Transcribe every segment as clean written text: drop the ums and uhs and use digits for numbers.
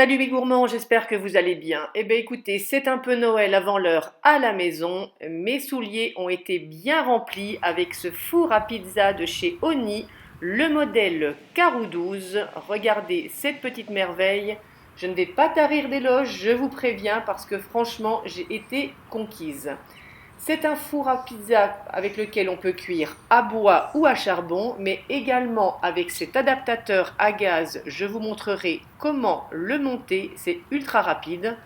Salut mes gourmands, j'espère que vous allez bien. Eh bien écoutez, c'est un peu Noël avant l'heure à la maison. Mes souliers ont été bien remplis avec ce four à pizza de chez Oni, le modèle Carou 12. Regardez cette petite merveille. Je ne vais pas tarir d'éloges, je vous préviens, parce que franchement, j'ai été conquise. C'est un four à pizza avec lequel on peut cuire à bois ou à charbon, mais également avec cet adaptateur à gaz. Je vous montrerai comment le monter, c'est ultra rapide.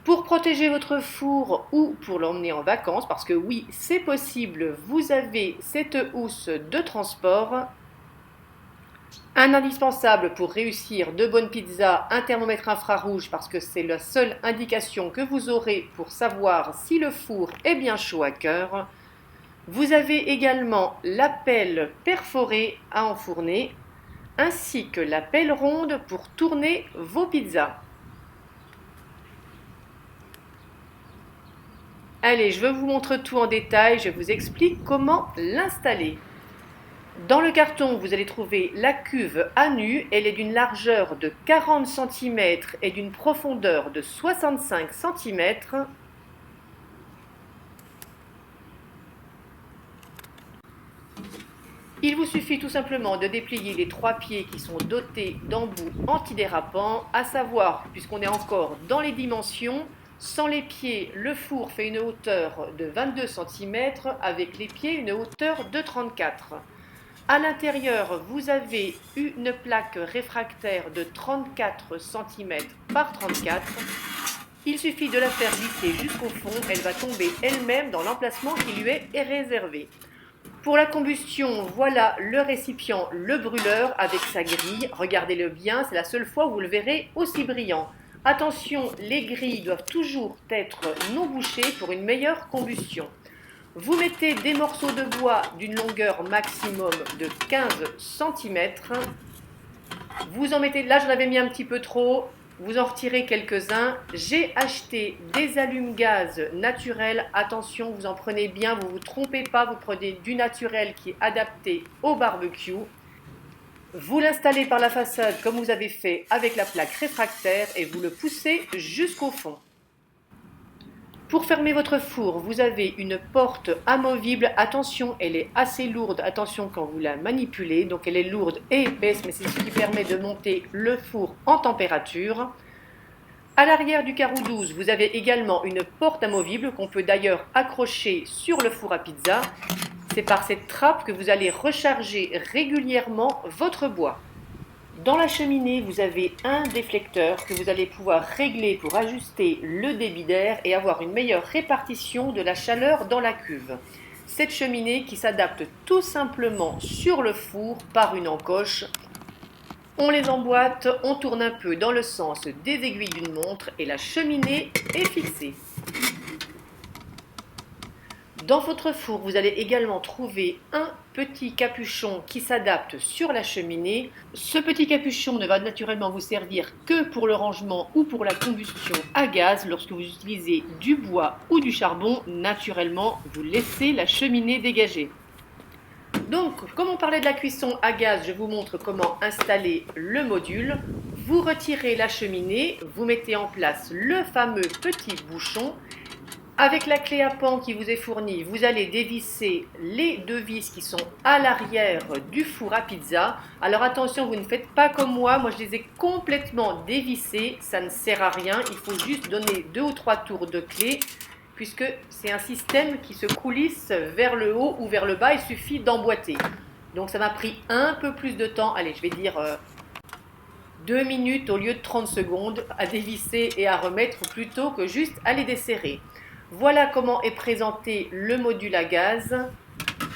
Pour protéger votre four ou pour l'emmener en vacances, parce que oui, c'est possible, vous avez cette housse de transport. Un indispensable pour réussir de bonnes pizzas, un thermomètre infrarouge parce que c'est la seule indication que vous aurez pour savoir si le four est bien chaud à cœur. Vous avez également la pelle perforée à enfourner ainsi que la pelle ronde pour tourner vos pizzas. Allez, je vous montre tout en détail, je vous explique comment l'installer. Dans le carton, vous allez trouver la cuve à nu. Elle est d'une largeur de 40 cm et d'une profondeur de 65 cm. Il vous suffit tout simplement de déplier les trois pieds qui sont dotés d'embouts antidérapants, à savoir, puisqu'on est encore dans les dimensions, sans les pieds, le four fait une hauteur de 22 cm, avec les pieds une hauteur de 34 cm. À l'intérieur, vous avez une plaque réfractaire de 34 cm par 34 cm. Il suffit de la faire glisser jusqu'au fond, elle va tomber elle-même dans l'emplacement qui lui est réservé. Pour la combustion, voilà le récipient, le brûleur avec sa grille. Regardez-le bien, c'est la seule fois où vous le verrez aussi brillant. Attention, les grilles doivent toujours être non bouchées pour une meilleure combustion. Vous mettez des morceaux de bois d'une longueur maximum de 15 cm. Vous en mettez, là j'en avais mis un petit peu trop, vous en retirez quelques-uns. J'ai acheté des allumes-gaz naturels. Attention, vous en prenez bien, vous ne vous trompez pas, vous prenez du naturel qui est adapté au barbecue. Vous l'installez par la façade comme vous avez fait avec la plaque réfractaire et vous le poussez jusqu'au fond. Pour fermer votre four, vous avez une porte amovible. Attention, elle est assez lourde. Attention quand vous la manipulez. Donc elle est lourde et épaisse, mais c'est ce qui permet de monter le four en température. À l'arrière du carreau 12, vous avez également une porte amovible qu'on peut d'ailleurs accrocher sur le four à pizza. C'est par cette trappe que vous allez recharger régulièrement votre bois. Dans la cheminée, vous avez un déflecteur que vous allez pouvoir régler pour ajuster le débit d'air et avoir une meilleure répartition de la chaleur dans la cuve. Cette cheminée qui s'adapte tout simplement sur le four par une encoche. On les emboîte, on tourne un peu dans le sens des aiguilles d'une montre et la cheminée est fixée. Dans votre four, vous allez également trouver un petit capuchon qui s'adapte sur la cheminée. Ce petit capuchon ne va naturellement vous servir que pour le rangement ou pour la combustion à gaz. Lorsque vous utilisez du bois ou du charbon, naturellement, vous laissez la cheminée dégagée. Donc, comme on parlait de la cuisson à gaz, je vous montre comment installer le module. Vous retirez la cheminée, vous mettez en place le fameux petit bouchon. Avec la clé à pan qui vous est fournie, vous allez dévisser les deux vis qui sont à l'arrière du four à pizza. Alors attention, vous ne faites pas comme moi je les ai complètement dévissées, ça ne sert à rien. Il faut juste donner 2 ou 3 tours de clé, puisque c'est un système qui se coulisse vers le haut ou vers le bas, il suffit d'emboîter. Donc ça m'a pris un peu plus de temps, allez je vais dire 2 minutes au lieu de 30 secondes à dévisser et à remettre plutôt que juste à les desserrer. Voilà comment est présenté le module à gaz.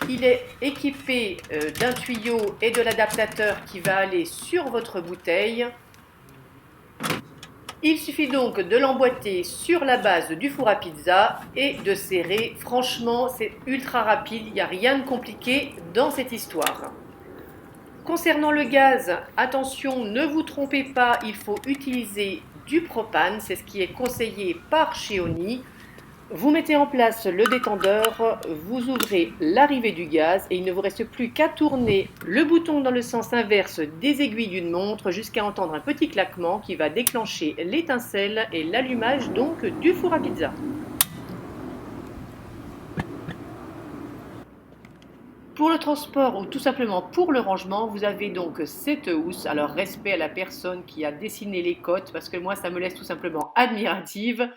Il est équipé d'un tuyau et de l'adaptateur qui va aller sur votre bouteille. Il suffit donc de l'emboîter sur la base du four à pizza et de serrer. Franchement, c'est ultra rapide, il n'y a rien de compliqué dans cette histoire. Concernant le gaz, attention, ne vous trompez pas, il faut utiliser du propane, c'est ce qui est conseillé par chez Oni. Vous mettez en place le détendeur, vous ouvrez l'arrivée du gaz et il ne vous reste plus qu'à tourner le bouton dans le sens inverse des aiguilles d'une montre jusqu'à entendre un petit claquement qui va déclencher l'étincelle et l'allumage donc du four à pizza. Pour le transport ou tout simplement pour le rangement, vous avez donc cette housse. Alors respect à la personne qui a dessiné les côtes parce que moi ça me laisse tout simplement admirative.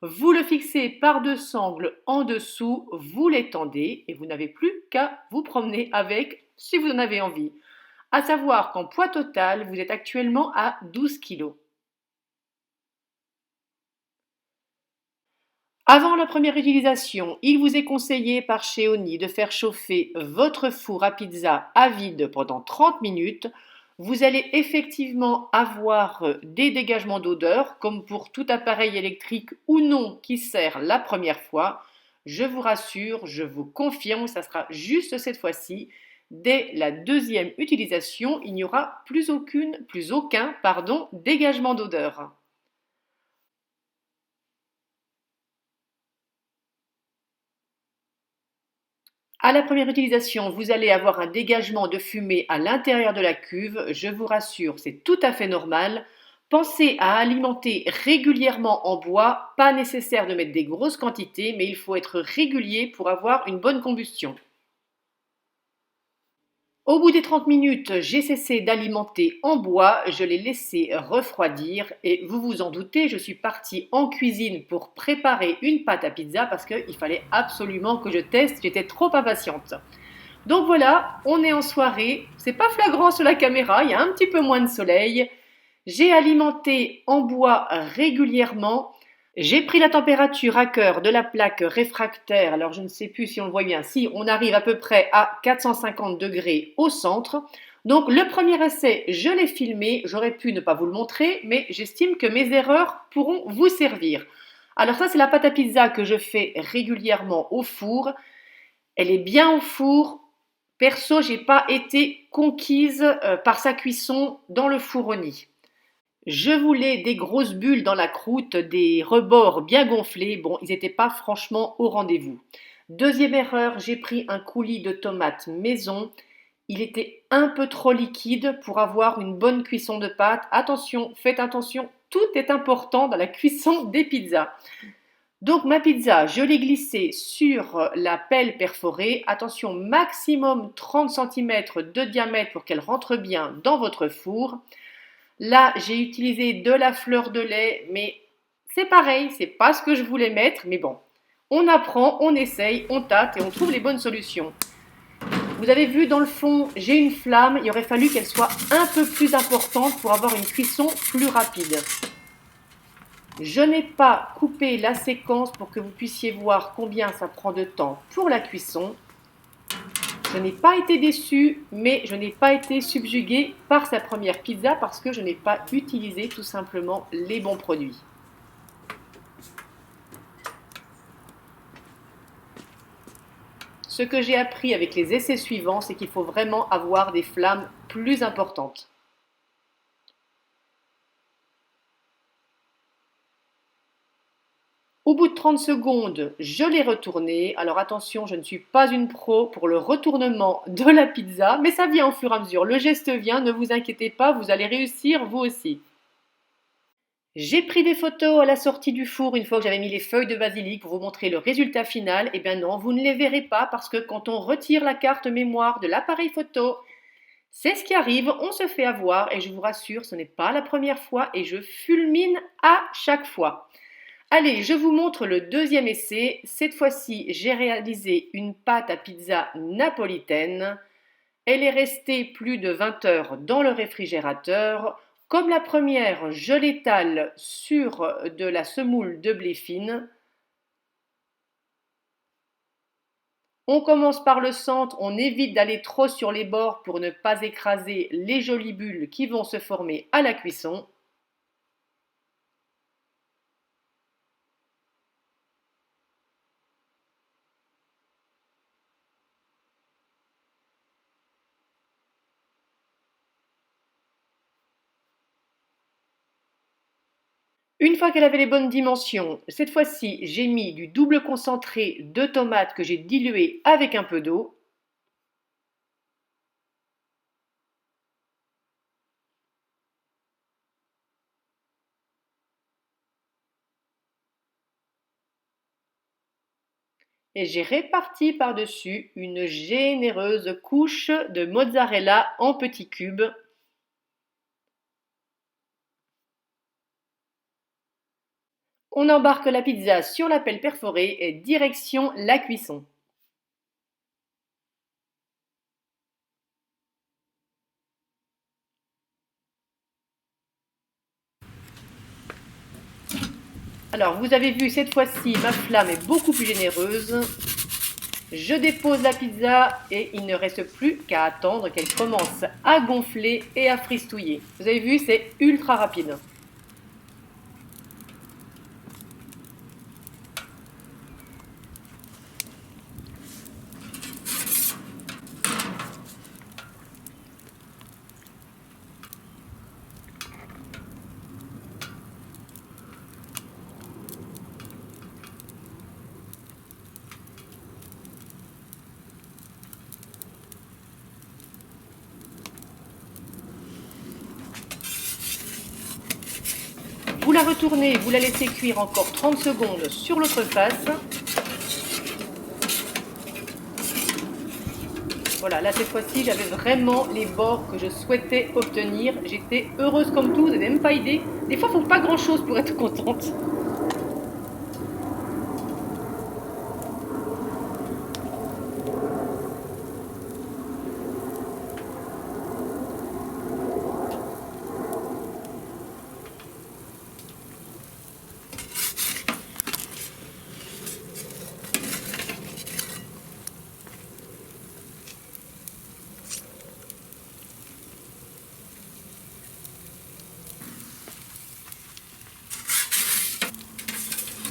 Vous le fixez par deux sangles en dessous, vous l'étendez et vous n'avez plus qu'à vous promener avec si vous en avez envie. À savoir qu'en poids total, vous êtes actuellement à 12 kg. Avant la première utilisation, il vous est conseillé par Cheoni de faire chauffer votre four à pizza à vide pendant 30 minutes. Vous allez effectivement avoir des dégagements d'odeur, comme pour tout appareil électrique ou non qui sert la première fois. Je vous rassure, je vous confirme, ça sera juste cette fois-ci. Dès la deuxième utilisation, il n'y aura plus aucun dégagement d'odeur. À la première utilisation, vous allez avoir un dégagement de fumée à l'intérieur de la cuve. Je vous rassure, c'est tout à fait normal. Pensez à alimenter régulièrement en bois. Pas nécessaire de mettre des grosses quantités, mais il faut être régulier pour avoir une bonne combustion. Au bout des 30 minutes, j'ai cessé d'alimenter en bois, je l'ai laissé refroidir et vous vous en doutez, je suis partie en cuisine pour préparer une pâte à pizza parce qu'il fallait absolument que je teste, j'étais trop impatiente. Donc voilà, on est en soirée, c'est pas flagrant sur la caméra, il y a un petit peu moins de soleil. J'ai alimenté en bois régulièrement. J'ai pris la température à cœur de la plaque réfractaire. Alors je ne sais plus si on le voit bien. Si on arrive à peu près à 450 degrés au centre. Donc le premier essai, je l'ai filmé. J'aurais pu ne pas vous le montrer, mais j'estime que mes erreurs pourront vous servir. Alors ça, c'est la pâte à pizza que je fais régulièrement au four. Elle est bien au four. Perso, j'ai pas été conquise par sa cuisson dans le fourneau. Je voulais des grosses bulles dans la croûte, des rebords bien gonflés. Bon, ils n'étaient pas franchement au rendez-vous. Deuxième erreur, j'ai pris un coulis de tomates maison. Il était un peu trop liquide pour avoir une bonne cuisson de pâte. Attention, faites attention, tout est important dans la cuisson des pizzas. Donc ma pizza, je l'ai glissée sur la pelle perforée. Attention, maximum 30 cm de diamètre pour qu'elle rentre bien dans votre four. Là, j'ai utilisé de la fleur de lait, mais c'est pareil, c'est pas ce que je voulais mettre, mais bon. On apprend, on essaye, on tâte et on trouve les bonnes solutions. Vous avez vu dans le fond, j'ai une flamme, il aurait fallu qu'elle soit un peu plus importante pour avoir une cuisson plus rapide. Je n'ai pas coupé la séquence pour que vous puissiez voir combien ça prend de temps pour la cuisson. Je n'ai pas été déçue, mais je n'ai pas été subjuguée par sa première pizza parce que je n'ai pas utilisé tout simplement les bons produits. Ce que j'ai appris avec les essais suivants, c'est qu'il faut vraiment avoir des flammes plus importantes. Au bout de 30 secondes, je l'ai retourné. Alors attention, je ne suis pas une pro pour le retournement de la pizza, mais ça vient au fur et à mesure. Le geste vient, ne vous inquiétez pas, vous allez réussir vous aussi. J'ai pris des photos à la sortie du four une fois que j'avais mis les feuilles de basilic pour vous montrer le résultat final. Eh bien non, vous ne les verrez pas parce que quand on retire la carte mémoire de l'appareil photo, c'est ce qui arrive, on se fait avoir et je vous rassure, ce n'est pas la première fois et je fulmine à chaque fois. Allez, je vous montre le deuxième essai. Cette fois-ci, j'ai réalisé une pâte à pizza napolitaine. Elle est restée plus de 20 heures dans le réfrigérateur. Comme la première, je l'étale sur de la semoule de blé fine. On commence par le centre, on évite d'aller trop sur les bords pour ne pas écraser les jolies bulles qui vont se former à la cuisson. Une fois qu'elle avait les bonnes dimensions, cette fois-ci, j'ai mis du double concentré de tomates que j'ai dilué avec un peu d'eau. Et j'ai réparti par-dessus une généreuse couche de mozzarella en petits cubes. On embarque la pizza sur la pelle perforée et direction la cuisson. Alors vous avez vu, cette fois-ci ma flamme est beaucoup plus généreuse. Je dépose la pizza et il ne reste plus qu'à attendre qu'elle commence à gonfler et à fristouiller. Vous avez vu, c'est ultra rapide. Vous la retournez, vous la laissez cuire encore 30 secondes sur l'autre face. Voilà, là cette fois-ci, j'avais vraiment les bords que je souhaitais obtenir. J'étais heureuse comme tout, vous n'avez même pas idée. Des fois, il ne faut pas grand-chose pour être contente.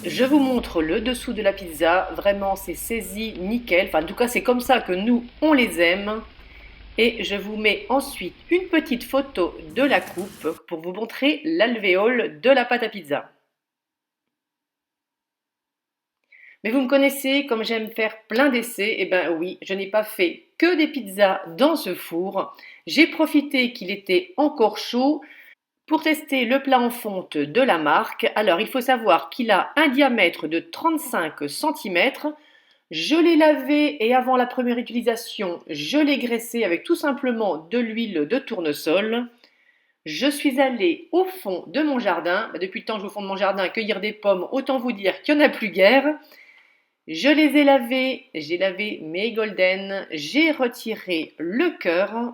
Je vous montre le dessous de la pizza. Vraiment, c'est saisi nickel. Enfin, en tout cas, c'est comme ça que nous, on les aime. Et je vous mets ensuite une petite photo de la coupe pour vous montrer l'alvéole de la pâte à pizza. Mais vous me connaissez, comme j'aime faire plein d'essais, et ben oui, je n'ai pas fait que des pizzas dans ce four. J'ai profité qu'il était encore chaud pour tester le plat en fonte de la marque. Alors, il faut savoir qu'il a un diamètre de 35 cm. Je l'ai lavé et avant la première utilisation, je l'ai graissé avec tout simplement de l'huile de tournesol. Je suis allée au fond de mon jardin. Depuis le temps que je vais au fond de mon jardin cueillir des pommes, autant vous dire qu'il n'y en a plus guère. Je les ai lavés, j'ai lavé mes golden, j'ai retiré le cœur.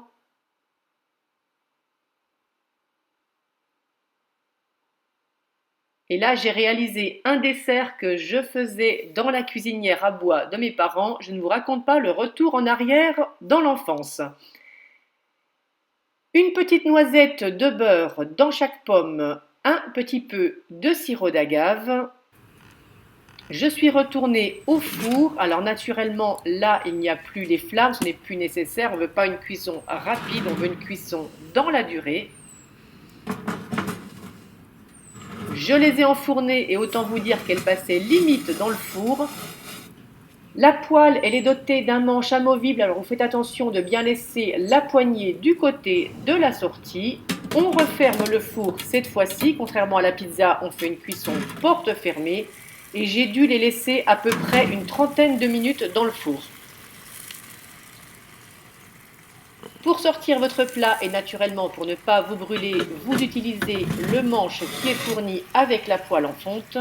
Et là, j'ai réalisé un dessert que je faisais dans la cuisinière à bois de mes parents. Je ne vous raconte pas le retour en arrière dans l'enfance. Une petite noisette de beurre dans chaque pomme, un petit peu de sirop d'agave. Je suis retournée au four. Alors naturellement, là, il n'y a plus les flammes, ce n'est plus nécessaire. On ne veut pas une cuisson rapide, on veut une cuisson dans la durée. Je les ai enfournées et autant vous dire qu'elles passaient limite dans le four. La poêle, elle est dotée d'un manche amovible, alors vous faites attention de bien laisser la poignée du côté de la sortie. On referme le four cette fois-ci, contrairement à la pizza, on fait une cuisson porte fermée et j'ai dû les laisser à peu près une trentaine de minutes dans le four. Pour sortir votre plat et naturellement pour ne pas vous brûler, vous utilisez le manche qui est fourni avec la poêle en fonte.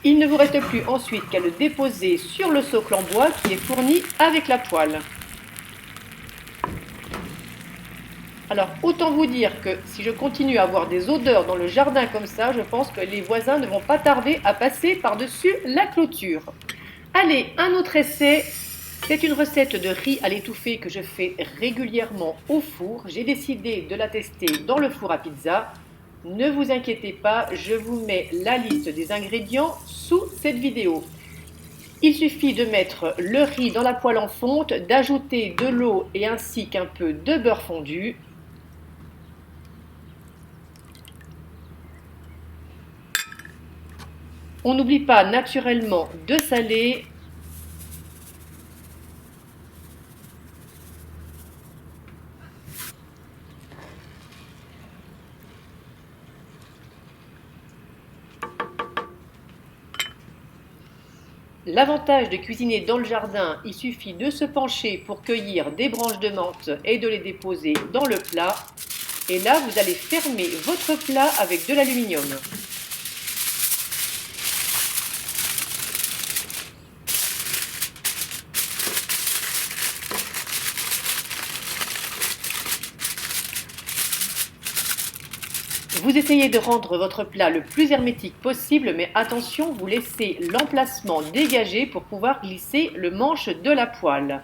Il ne vous reste plus ensuite qu'à le déposer sur le socle en bois qui est fourni avec la poêle. Alors autant vous dire que si je continue à avoir des odeurs dans le jardin comme ça, je pense que les voisins ne vont pas tarder à passer par-dessus la clôture. Allez, un autre essai. C'est une recette de riz à l'étouffée que je fais régulièrement au four. J'ai décidé de la tester dans le four à pizza. Ne vous inquiétez pas, je vous mets la liste des ingrédients sous cette vidéo. Il suffit de mettre le riz dans la poêle en fonte, d'ajouter de l'eau et ainsi qu'un peu de beurre fondu. On n'oublie pas naturellement de saler. L'avantage de cuisiner dans le jardin, il suffit de se pencher pour cueillir des branches de menthe et de les déposer dans le plat. Et là, vous allez fermer votre plat avec de l'aluminium. Vous essayez de rendre votre plat le plus hermétique possible, mais attention, vous laissez l'emplacement dégagé pour pouvoir glisser le manche de la poêle.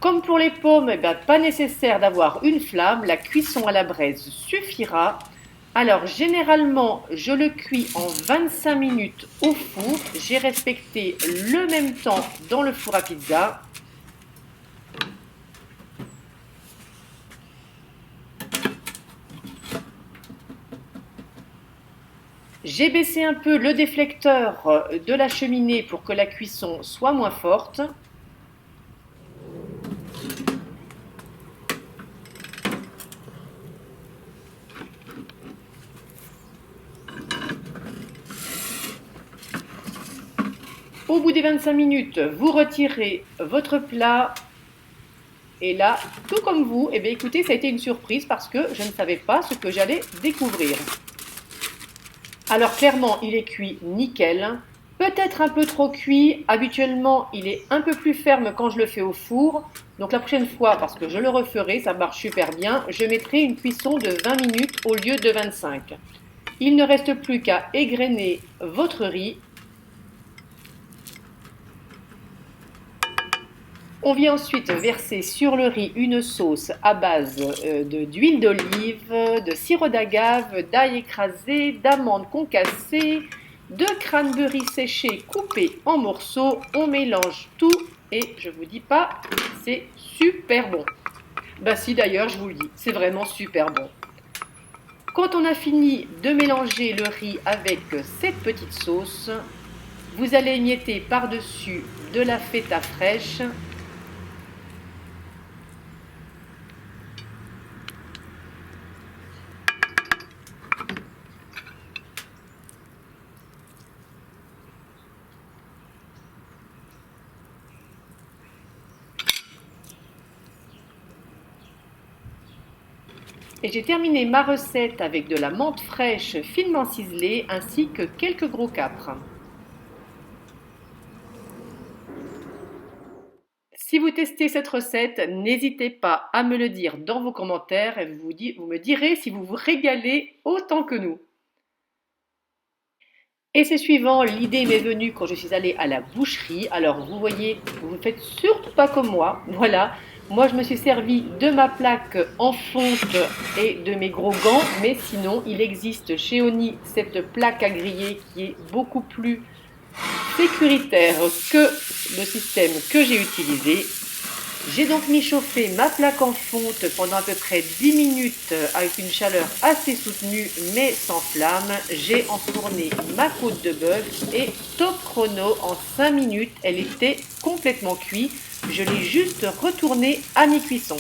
Comme pour les pommes, pas nécessaire d'avoir une flamme, la cuisson à la braise suffira. Alors généralement, je le cuis en 25 minutes au four. J'ai respecté le même temps dans le four à pizza. J'ai baissé un peu le déflecteur de la cheminée pour que la cuisson soit moins forte. Au bout des 25 minutes, vous retirez votre plat. Et là, tout comme vous, écoutez, ça a été une surprise parce que je ne savais pas ce que j'allais découvrir. Alors clairement, il est cuit nickel. Peut-être un peu trop cuit. Habituellement, il est un peu plus ferme quand je le fais au four. Donc la prochaine fois, parce que je le referai, ça marche super bien, je mettrai une cuisson de 20 minutes au lieu de 25. Il ne reste plus qu'à égrener votre riz. On vient ensuite verser sur le riz une sauce à base d'huile d'olive, de sirop d'agave, d'ail écrasé, d'amandes concassées, de cranberry séché coupé en morceaux. On mélange tout et je vous dis pas, c'est super bon. Bah si d'ailleurs, je vous le dis, c'est vraiment super bon. Quand on a fini de mélanger le riz avec cette petite sauce, vous allez émietter par-dessus de la feta fraîche. Et j'ai terminé ma recette avec de la menthe fraîche finement ciselée ainsi que quelques gros capres. Si vous testez cette recette, n'hésitez pas à me le dire dans vos commentaires et vous me direz si vous vous régalez autant que nous. Et c'est suivant, l'idée m'est venue quand je suis allée à la boucherie. Alors vous voyez, vous ne faites surtout pas comme moi. Voilà, moi je me suis servi de ma plaque en fonte et de mes gros gants. Mais sinon, il existe chez Oni cette plaque à griller qui est beaucoup plus sécuritaire que le système que j'ai utilisé. J'ai donc mis chauffer ma plaque en fonte pendant à peu près 10 minutes avec une chaleur assez soutenue mais sans flamme. J'ai enfourné ma côte de bœuf et top chrono, en 5 minutes, elle était complètement cuite. Je l'ai juste retournée à mi-cuisson.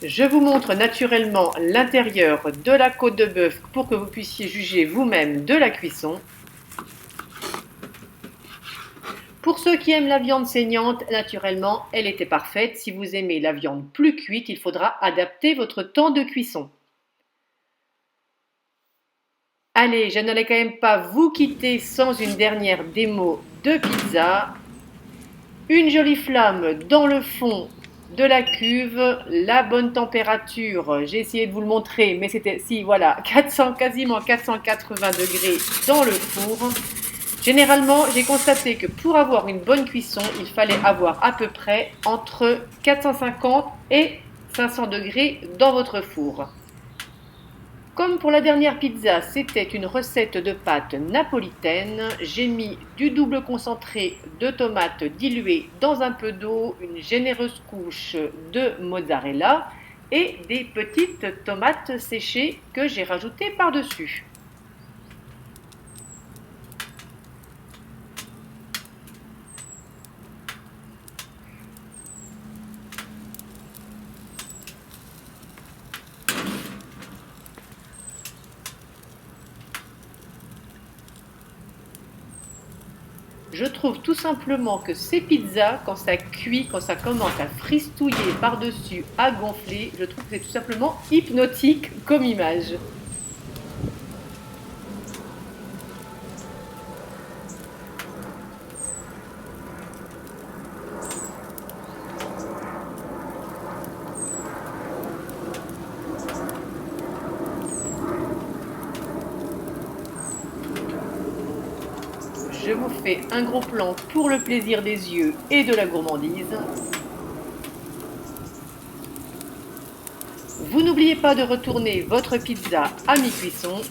Je vous montre naturellement l'intérieur de la côte de bœuf pour que vous puissiez juger vous-même de la cuisson. Pour ceux qui aiment la viande saignante, naturellement, elle était parfaite. Si vous aimez la viande plus cuite, il faudra adapter votre temps de cuisson. Allez, je n'allais quand même pas vous quitter sans une dernière démo de pizza. Une jolie flamme dans le fond de la cuve, la bonne température, j'ai essayé de vous le montrer, mais c'était, si voilà, 400, quasiment 480 degrés dans le four. Généralement, j'ai constaté que pour avoir une bonne cuisson, il fallait avoir à peu près entre 450 et 500 degrés dans votre four. Comme pour la dernière pizza, c'était une recette de pâte napolitaine, j'ai mis du double concentré de tomates diluées dans un peu d'eau, une généreuse couche de mozzarella et des petites tomates séchées que j'ai rajoutées par-dessus. Je trouve tout simplement que ces pizzas, quand ça cuit, quand ça commence à fristouiller par-dessus, à gonfler, je trouve que c'est tout simplement hypnotique comme image. Je vous fais un gros plan pour le plaisir des yeux et de la gourmandise. Vous n'oubliez pas de retourner votre pizza à mi-cuisson.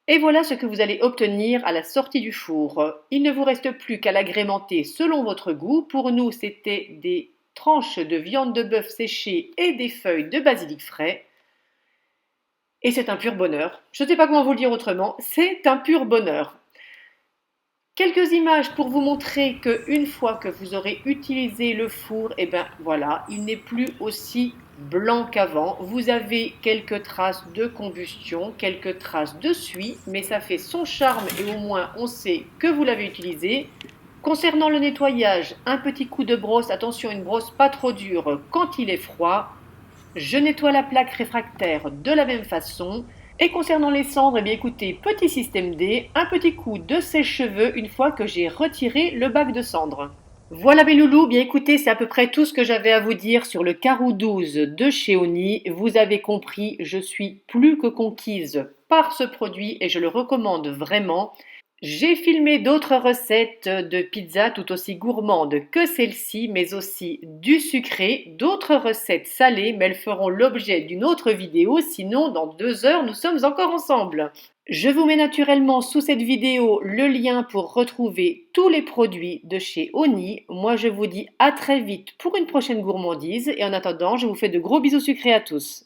Et voilà ce que vous allez obtenir à la sortie du four. Il ne vous reste plus qu'à l'agrémenter selon votre goût. Pour nous, c'était des tranches de viande de bœuf séchée et des feuilles de basilic frais. Et c'est un pur bonheur. Je ne sais pas comment vous le dire autrement, c'est un pur bonheur. Quelques images pour vous montrer qu'une fois que vous aurez utilisé le four, et ben voilà, il n'est plus aussi blanc qu'avant. Vous avez quelques traces de combustion, quelques traces de suie, mais ça fait son charme et au moins on sait que vous l'avez utilisé. Concernant le nettoyage, un petit coup de brosse, attention, une brosse pas trop dure quand il est froid. Je nettoie la plaque réfractaire de la même façon. Et concernant les cendres, eh bien écoutez, petit système D, un petit coup de sèche-cheveux une fois que j'ai retiré le bac de cendres. Voilà mes loulous, bien écoutez, c'est à peu près tout ce que j'avais à vous dire sur le Carrou 12 de chez Oni. Vous avez compris, je suis plus que conquise par ce produit et je le recommande vraiment. J'ai filmé d'autres recettes de pizza tout aussi gourmandes que celle-ci, mais aussi du sucré, d'autres recettes salées, mais elles feront l'objet d'une autre vidéo, sinon dans 2 heures nous sommes encore ensemble. Je vous mets naturellement sous cette vidéo le lien pour retrouver tous les produits de chez Oni. Moi je vous dis à très vite pour une prochaine gourmandise et en attendant je vous fais de gros bisous sucrés à tous.